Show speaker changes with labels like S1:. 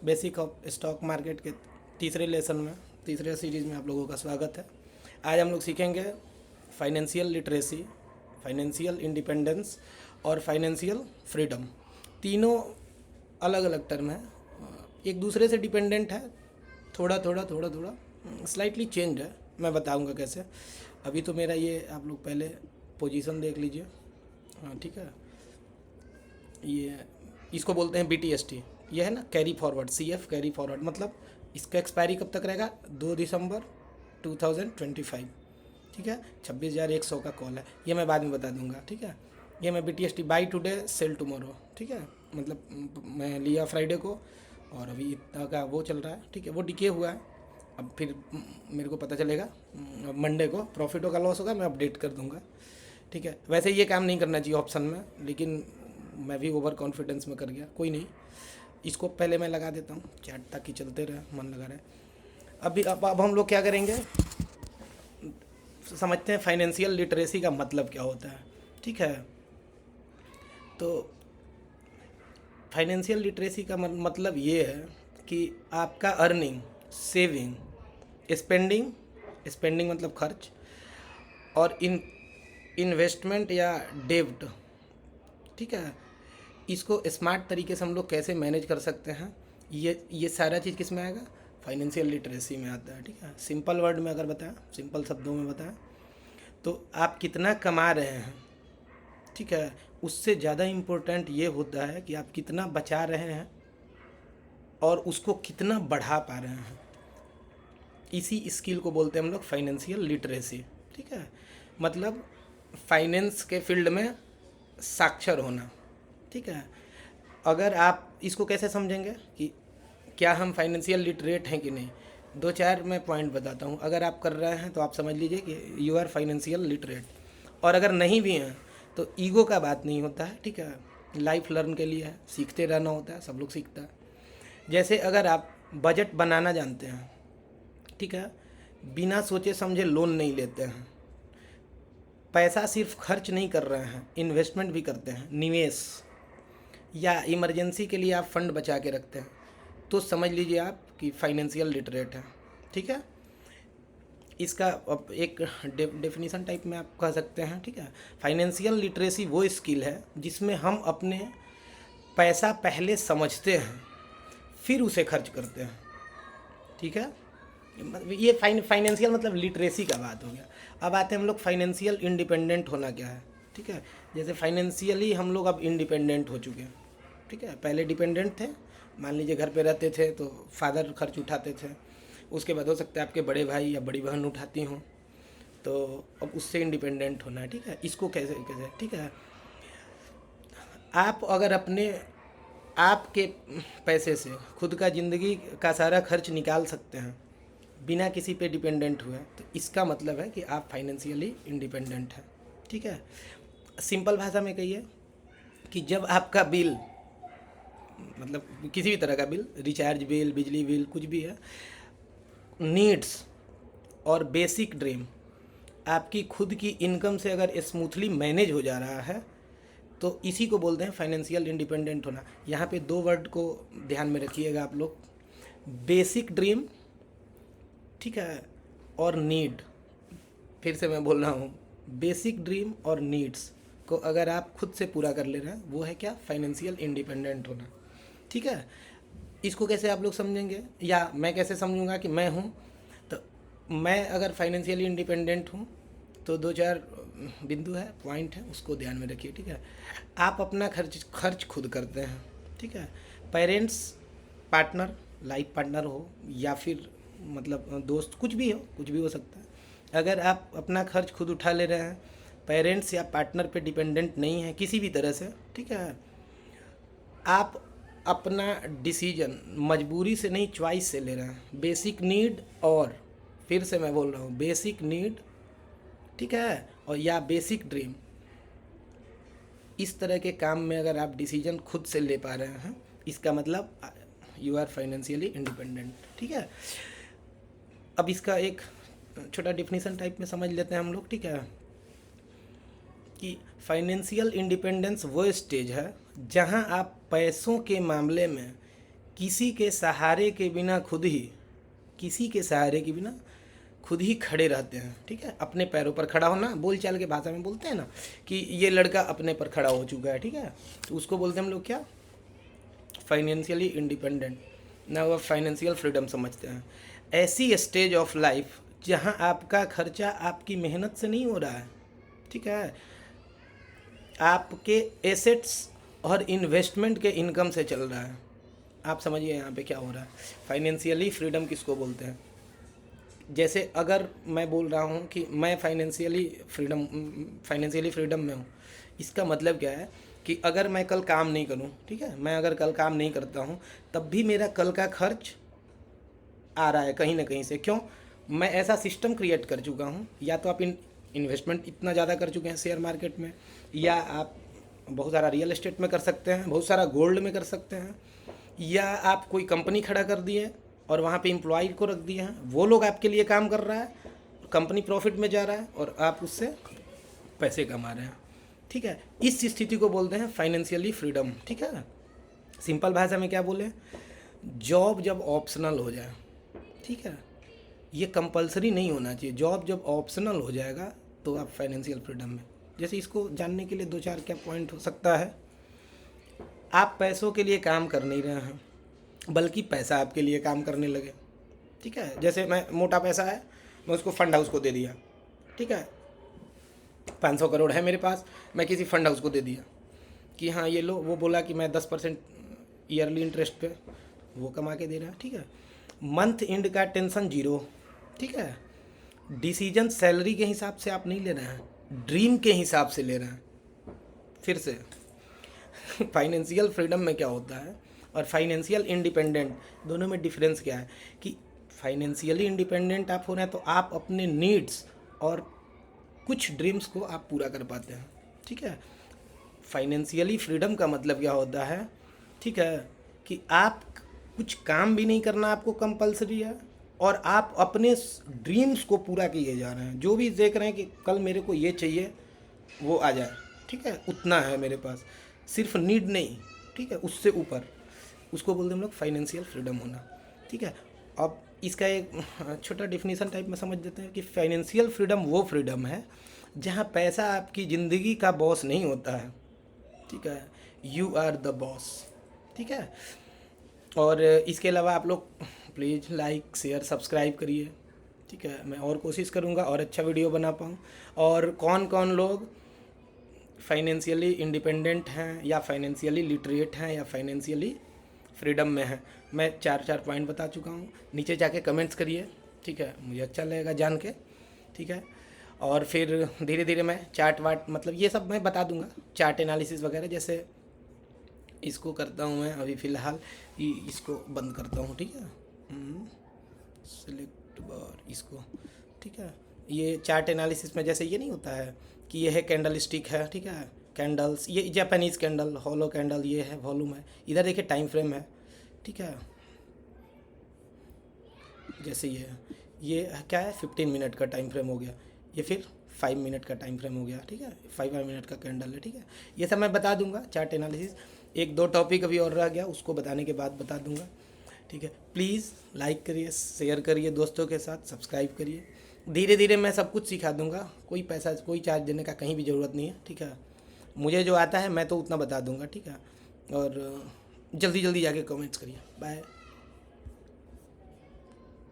S1: Basic of stock market के तीसरे lesson में, तीसरे सीरीज में आप लोगों का स्वागत है। आज हम लोग सीखेंगे फाइनेंशियल लिटरेसी, फाइनेंशियल इंडिपेंडेंस और फाइनेंशियल फ्रीडम। तीनों अलग अलग टर्म है, एक दूसरे से डिपेंडेंट है, थोड़ा थोड़ा स्लाइटली चेंज है। मैं बताऊंगा कैसे। अभी तो मेरा ये आप लोग पहले पोजीशन देख लीजिए। हाँ ठीक है, ये इसको बोलते हैं BTST। ये है ना carry forward, CF carry forward, मतलब इसका एक्सपायरी कब तक रहेगा? 2 दिसंबर 2025। ठीक है, 26,100 का कॉल है, ये मैं बाद में बता दूंगा। ठीक है, ये मैं BTST by today cell tomorrow. ठीक है, मतलब मैं लिया फ्राइडे को और अभी इतना का वो चल रहा है। ठीक है, वो डिके हुआ है। अब फिर मेरे को पता चलेगा मंडे को, प्रॉफिट होगा लॉस होगा मैं अपडेट कर दूंगा। ठीक है, वैसे ये काम नहीं करना चाहिए ऑप्शन में, लेकिन मैं भी ओवर कॉन्फिडेंस में कर गया। कोई नहीं, इसको पहले मैं लगा देता हूँ चैट ताकि चलते रहे, मन लगा रहे। अब हम लोग क्या करेंगे, समझते हैं फाइनेंशियल लिटरेसी का मतलब क्या होता है। ठीक है, तो फाइनेंशियल लिटरेसी का मतलब ये है कि आपका अर्निंग, सेविंग, स्पेंडिंग, स्पेंडिंग मतलब खर्च, और इन्वेस्टमेंट या डेब्ट, ठीक है, इसको स्मार्ट तरीके से हम लोग कैसे मैनेज कर सकते हैं। ये सारा चीज़ किस में आएगा? फाइनेंशियल लिटरेसी में आता है। ठीक है, सिंपल वर्ड में अगर बताएं, सिंपल शब्दों में बताएं तो आप कितना कमा रहे हैं, ठीक है, उससे ज़्यादा इम्पोर्टेंट ये होता है कि आप कितना बचा रहे हैं और उसको कितना बढ़ा पा रहे हैं। इसी स्किल को बोलते हैं हम लोग फाइनेंशियल लिटरेसी। ठीक है, मतलब फाइनेंस के फील्ड में साक्षर होना। ठीक है, अगर आप इसको कैसे समझेंगे कि क्या हम फाइनेंशियल लिटरेट हैं कि नहीं, दो चार मैं पॉइंट बताता हूँ। अगर आप कर रहे हैं तो आप समझ लीजिए कि यू आर फाइनेंशियल लिटरेट, और अगर नहीं भी हैं तो ईगो का बात नहीं होता है। ठीक है, लाइफ लर्न के लिए है, सीखते रहना होता है, सब लोग सीखता है। जैसे अगर आप बजट बनाना जानते हैं, ठीक है, बिना सोचे समझे लोन नहीं लेते हैं, पैसा सिर्फ खर्च नहीं कर रहे हैं, इन्वेस्टमेंट भी करते हैं, निवेश, या इमरजेंसी के लिए आप फंड बचा के रखते हैं, तो समझ लीजिए आप कि फाइनेंशियल लिटरेट है। ठीक है, इसका अब एक डेफिनेशन टाइप में आप कह सकते हैं। ठीक है, फाइनेंशियल लिटरेसी वो स्किल है जिसमें हम अपने पैसा पहले समझते हैं फिर उसे खर्च करते हैं। ठीक है, ये फाइनेंशियल मतलब लिटरेसी का बात हो गया। अब आते हैं हम लोग फाइनेंशियल इंडिपेंडेंट होना क्या है। ठीक है, जैसे फाइनेंशियली हम लोग अब इंडिपेंडेंट हो चुके हैं। ठीक है, पहले डिपेंडेंट थे, मान लीजिए घर पे रहते थे तो फादर खर्च उठाते थे, उसके बाद हो सकता है आपके बड़े भाई या बड़ी बहन उठाती हों, तो अब उससे इंडिपेंडेंट होना है। ठीक है, इसको कैसे कैसे, ठीक है, आप अगर अपने आपके पैसे से खुद का ज़िंदगी का सारा खर्च निकाल सकते हैं बिना किसी पे डिपेंडेंट हुए, तो इसका मतलब है कि आप फाइनेंशियली इंडिपेंडेंट हैं। ठीक है, सिंपल भाषा में कहिए कि जब आपका बिल, मतलब किसी भी तरह का बिल, रिचार्ज बिल, बिजली बिल, कुछ भी है, नीड्स और बेसिक ड्रीम आपकी खुद की इनकम से अगर स्मूथली मैनेज हो जा रहा है, तो इसी को बोलते हैं फाइनेंशियल इंडिपेंडेंट होना। यहाँ पे दो वर्ड को ध्यान में रखिएगा आप लोग, बेसिक ड्रीम, ठीक है, और नीड। फिर से मैं बोल रहा हूँ, बेसिक ड्रीम और नीड्स को अगर आप खुद से पूरा कर ले रहे हैं, वो है क्या? फाइनेंशियल इंडिपेंडेंट होना। ठीक है, इसको कैसे आप लोग समझेंगे, या मैं कैसे समझूंगा कि मैं हूँ? तो मैं अगर फाइनेंशियली इंडिपेंडेंट हूँ तो दो चार बिंदु है, पॉइंट है, उसको ध्यान में रखिए। ठीक है, आप अपना खर्च खुद करते हैं। ठीक है, पेरेंट्स, पार्टनर, लाइफ पार्टनर हो या फिर मतलब दोस्त, कुछ भी हो, कुछ भी हो सकता है। अगर आप अपना खर्च खुद उठा ले रहे हैं, पेरेंट्स या पार्टनर पे डिपेंडेंट नहीं है किसी भी तरह से, ठीक है, आप अपना डिसीजन मजबूरी से नहीं, चॉइस से ले रहे हैं। बेसिक नीड, और फिर से मैं बोल रहा हूँ, बेसिक नीड, ठीक है, और या बेसिक ड्रीम, इस तरह के काम में अगर आप डिसीजन खुद से ले पा रहे हैं, इसका मतलब यू आर फाइनेंशियली इंडिपेंडेंट। ठीक है, अब इसका एक छोटा डिफिनीसन टाइप में समझ लेते हैं हम लोग। ठीक है, कि फाइनेंशियल इंडिपेंडेंस वो स्टेज है जहां आप पैसों के मामले में किसी के सहारे के बिना खुद ही, किसी के सहारे के बिना खुद ही खड़े रहते हैं। ठीक है, अपने पैरों पर खड़ा होना, बोलचाल के भाषा में बोलते हैं ना कि ये लड़का अपने पर खड़ा हो चुका है। ठीक है, तो उसको बोलते हैं हम लोग क्या, फाइनेंशियली इंडिपेंडेंट ना, वो फाइनेंशियल फ्रीडम समझते हैं। ऐसी स्टेज ऑफ लाइफ जहां आपका खर्चा आपकी मेहनत से नहीं हो रहा है। ठीक है, आपके एसेट्स और इन्वेस्टमेंट के इनकम से चल रहा है। आप समझिए यहाँ पे क्या हो रहा है। फाइनेंशियली फ्रीडम किसको बोलते हैं? जैसे अगर मैं बोल रहा हूँ कि मैं फाइनेंशियली फ्रीडम में हूँ, इसका मतलब क्या है कि अगर मैं कल काम नहीं करूँ, ठीक है, मैं अगर कल काम नहीं करता हूँ तब भी मेरा कल का खर्च आ रहा है कहीं ना कहीं से। क्यों? मैं ऐसा सिस्टम क्रिएट कर चुका हूँ। या तो आप इन्वेस्टमेंट इतना ज़्यादा कर चुके हैं शेयर मार्केट में, या आप बहुत सारा रियल एस्टेट में कर सकते हैं, बहुत सारा गोल्ड में कर सकते हैं, या आप कोई कंपनी खड़ा कर दिए और वहाँ पे एम्प्लॉय को रख दिए हैं, वो लोग आपके लिए काम कर रहा है, कंपनी प्रॉफिट में जा रहा है और आप उससे पैसे कमा रहे हैं। ठीक है, इस स्थिति को बोलते हैं फाइनेंशियली फ्रीडम। ठीक है, सिंपल भाषा में क्या बोले, जॉब जब ऑप्शनल हो जाए, ठीक है, ये कंपलसरी नहीं होना चाहिए। जॉब जब ऑप्शनल हो जाएगा तो आप फाइनेंशियल फ्रीडम में। जैसे इसको जानने के लिए 2-4 क्या पॉइंट हो सकता है। आप पैसों के लिए काम कर नहीं रहे हैं, बल्कि पैसा आपके लिए काम करने लगे। ठीक है, जैसे मैं मोटा पैसा है, मैं उसको फंड हाउस को दे दिया। ठीक है, 500 करोड़ है मेरे पास, मैं किसी फंड हाउस को दे दिया कि हाँ ये लो, वो बोला कि मैं 10% ईयरली इंटरेस्ट पे वो कमा के दे रहा है। ठीक है, मंथ एंड का टेंशन जीरो। ठीक है, डिसीजन सैलरी के हिसाब से आप नहीं ले रहे हैं, ड्रीम के हिसाब से ले रहे हैं। फिर से फाइनेंशियल फ्रीडम में क्या होता है और फाइनेंशियल इंडिपेंडेंट, दोनों में डिफरेंस क्या है कि फाइनेंशियली इंडिपेंडेंट आप हो रहे हैं तो आप अपने नीड्स और कुछ ड्रीम्स को आप पूरा कर पाते हैं। ठीक है, फाइनेंशियली फ्रीडम का मतलब क्या होता है, ठीक है, कि आप कुछ काम भी नहीं करना आपको कंपलसरी है और आप अपने ड्रीम्स को पूरा किए जा रहे हैं। जो भी देख रहे हैं कि कल मेरे को ये चाहिए वो आ जाए। ठीक है, उतना है मेरे पास, सिर्फ नीड नहीं। ठीक है, उससे ऊपर, उसको बोलते हैं हम लोग फाइनेंशियल फ्रीडम होना। ठीक है, अब इसका एक छोटा डिफिनीसन टाइप में समझ देते हैं कि फाइनेंशियल फ्रीडम वो फ्रीडम है जहाँ पैसा आपकी ज़िंदगी का बॉस नहीं होता है। ठीक है, यू आर द बॉस। ठीक है, और इसके अलावा आप लोग प्लीज़ लाइक शेयर सब्सक्राइब करिए। ठीक है, मैं और कोशिश करूँगा और अच्छा वीडियो बना पाऊँ। और कौन कौन लोग फाइनेंशियली इंडिपेंडेंट हैं या फाइनेंशियली लिटरेट हैं या फाइनेंशियली फ्रीडम में हैं, मैं 4 पॉइंट बता चुका हूँ। नीचे जाके कमेंट्स करिए। ठीक है, मुझे अच्छा लगेगा जान के। ठीक है, और फिर धीरे धीरे मैं चार्ट वाट मतलब ये सब मैं बता दूंगा, चार्ट एनालिसिस वगैरह। जैसे इसको करता हूँ मैं अभी फ़िलहाल, इसको बंद करता हूँ। ठीक है, सेलेक्ट बार इसको। ठीक है, ये चार्ट एनालिसिस में जैसे ये नहीं होता है कि ये है कैंडल स्टिक है। ठीक है, कैंडल्स, ये जापानीज़ कैंडल, हॉलो कैंडल, ये है वॉल्यूम है। इधर देखिए टाइम फ्रेम है। ठीक है, जैसे ये क्या है, 15 मिनट का टाइम फ्रेम हो गया, ये फिर 5 मिनट का टाइम फ्रेम हो गया। ठीक है, 5 मिनट का कैंडल है। ठीक है, ये सब मैं बता दूंगा चार्ट एनालिसिस। 1-2 टॉपिक अभी और रह गया, उसको बताने के बाद बता दूंगा। ठीक है, प्लीज़ लाइक करिए, शेयर करिए दोस्तों के साथ, सब्सक्राइब करिए। धीरे धीरे मैं सब कुछ सिखा दूंगा, कोई पैसा कोई चार्ज देने का कहीं भी ज़रूरत नहीं है। ठीक है, मुझे जो आता है मैं तो उतना बता दूंगा। ठीक है, और जल्दी जल्दी जाके कमेंट्स करिए। बाय।